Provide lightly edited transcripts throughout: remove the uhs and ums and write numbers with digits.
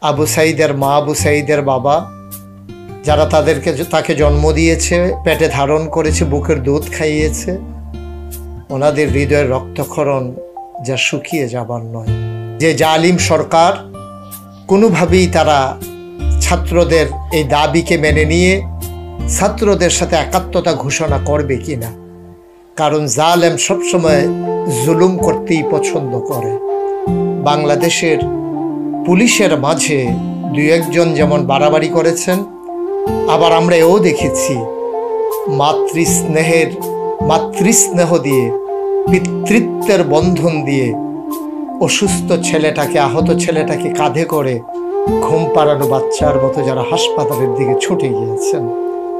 আবু সাঈদের মা, আবু সাঈদের বাবা, যারা তাকে জন্ম দিয়েছে, পেটে ধারণ করেছে, বুকের দুধ খাইয়েছে, ওনাদের হৃদয়ের রক্তক্ষরণ যা শুকিয়ে যাবার নয়। যে জালিম সরকার কোনোভাবেই তারা ছাত্রদের এই দাবিকে মেনে নিয়ে ছাত্রদের সাথে একাত্মতা ঘোষণা করবে কিনা, কারণ জালেম সবসময় জুলুম করতেই পছন্দ করে। বাংলাদেশের পুলিশের মাঝে দুই একজন যেমন বাড়াবাড়ি করেছেন, আবার আমরা এও দেখেছি মাতৃস্নেহ দিয়ে, পিতৃত্বের বন্ধন দিয়ে অসুস্থ ছেলেটাকে, আহত ছেলেটাকে কাঁধে করে ঘুম পাড়ানো বাচ্চার মতো যারা হাসপাতালের দিকে ছুটে গিয়েছেন,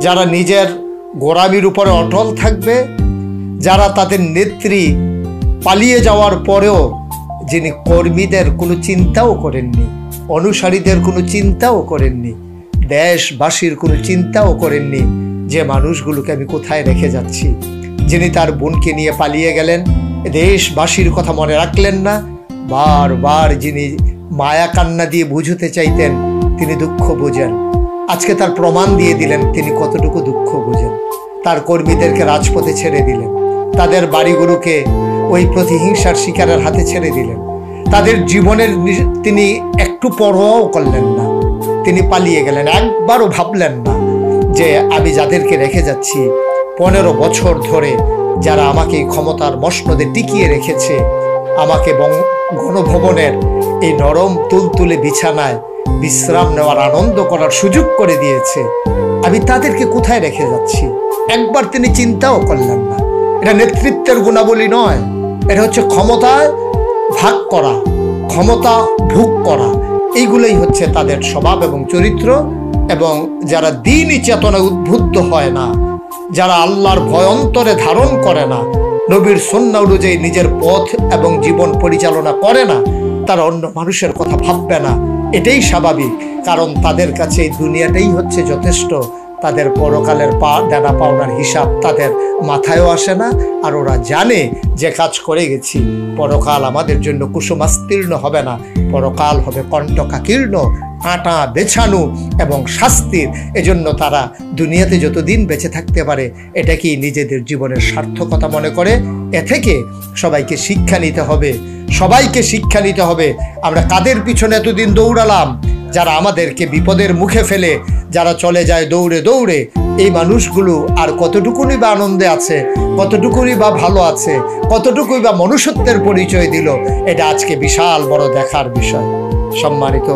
যারা নিজের গোড়ামির উপরে অটল থাকবে, যারা তাদের নেত্রী পালিয়ে যাওয়ার পরেও যিনি কর্মীদের কোনো চিন্তাও করেননি, অনুসারীদের কোনো চিন্তাও করেননি, দেশবাসীর কোনো চিন্তাও করেননি যে মানুষগুলোকে আমি কোথায় রেখে যাচ্ছি। যিনি তার বোনকে নিয়ে পালিয়ে গেলেন, দেশবাসীর কথা মনে রাখলেন না, বারবার যিনি মায়া কান্না দিয়ে বুঝতে চাইতেন তিনি দুঃখ বোঝেন। আজকে তার প্রমাণ দিয়ে দিলেন তিনি কতটুকু দুঃখ বোঝেন। তার কর্মীদেরকে রাজপথে ছেড়ে দিলেন, তাদের বাড়িগুলোকে ওই প্রতিহিংসার শিকারের হাতে ছেড়ে দিলেন, তাদের জীবনের তিনি একটু পরোয়াও করলেন না, তিনি পালিয়ে গেলেন। একবারও ভাবলেন না যে আমি যাদেরকে রেখে যাচ্ছি 15 বছর ধরে, যারা আমাকে ক্ষমতার মসনদে টিকিয়ে রেখেছে, আমাকে গণভবনের এই নরম তুলতুলে বিছানায় বিশ্রাম নেওয়ার, আনন্দ করার সুযোগ করে দিয়েছে, আমি তাদেরকে কোথায় রেখে যাচ্ছি একবার তিনি চিন্তাও করলেন না। এটা নেতৃত্বের গুণাবলী নয়, এটা হচ্ছে ক্ষমতায় ভাগ করা, ক্ষমতা ভোগ করা। এইগুলোই হচ্ছে তাদের স্বভাব এবং চরিত্র। এবং যারা দ্বীনি চেতনায় উদ্বুদ্ধ হয় না, যারা আল্লাহর ভয় অন্তরে ধারণ করে না, নবীর সুন্নাহ অনুযায়ী নিজের পথ এবং জীবন পরিচালনা করে না, তারা অন্য মানুষের কথা ভাববে না। এটাই স্বাভাবিক, কারণ তাদের কাছে এই দুনিয়াটাই হচ্ছে যথেষ্ট। তাদের পরকালের দেনা পাওনার হিসাব তাদের মাথায়ও আসে না। আর ওরা জানে যে কাজ করে গেছি, পরকাল আমাদের জন্য কুসুমাস্তীর্ণ হবে না, পরকাল হবে কণ্টকাকীর্ণ, কাঁটা বেছানো এবং শাস্তির। এজন্য তারা দুনিয়াতে যতদিন বেঁচে থাকতে পারে এটাকেই নিজেদের জীবনের সার্থকতা মনে করে। এ থেকে সবাইকে শিক্ষা নিতে হবে, সবাইকে শিক্ষা নিতে হবে। আমরা কাদের পিছনে এতদিন দৌড়ালাম? যারা আমাদেরকে বিপদের মুখে ফেলে যারা চলে যায় দৌড়ে দৌড়ে, এই মানুষগুলো আর কতটুকুনি বা আনন্দে আছে, কতটুকুনি বা ভালো আছে, কতটুকুই বা মনুষ্যত্বের পরিচয় দিল, এটা আজকে বিশাল বড় দেখার বিষয়। সম্মানিত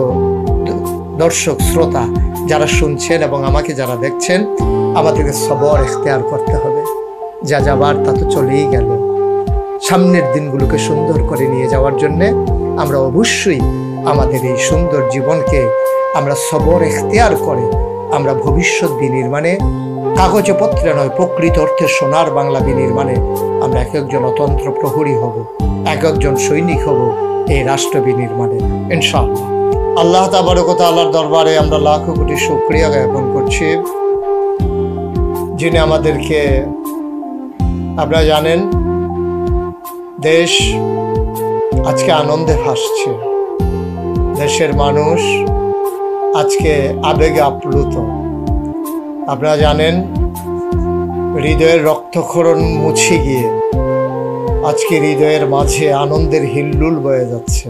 দর্শক শ্রোতা যারা শুনছেন এবং আমাকে যারা দেখছেন, আমাদেরকে সবর এখতিয়ার করতে হবে। যা যাবার তা তো চলেই গেল। সামনের দিনগুলোকে সুন্দর করে নিয়ে যাওয়ার জন্যে আমরা অবশ্যই আমাদের এই সুন্দর জীবনকে আমরা সবর এখতিয়ার করে আমরা ভবিষ্যৎ বিনির্মাণে, কাগজে পত্রে নয় প্রকৃত অর্থে সোনার বাংলা বিনির্মাণে আমরা এক একজন অতন্ত্র প্রহরী হব, এক একজন সৈনিক হব এই রাষ্ট্র বিনির্মাণে ইনশাআল্লাহ। আল্লাহ তাবারক ওয়া তাআলার দরবারে আমরা লাখো কোটি শুকরিয়া জ্ঞাপন করছি, যিনি আমাদেরকে, আপনারা জানেন দেশ আজকে আনন্দে ভাসছে, দেশের মানুষ আজকে আবেগে আপ্লুত। আপনারা জানেন হৃদয়ের রক্তক্ষরণ মুছে গিয়ে আজকে হৃদয়ের মাঝে আনন্দের হিল্লোল বয়ে যাচ্ছে।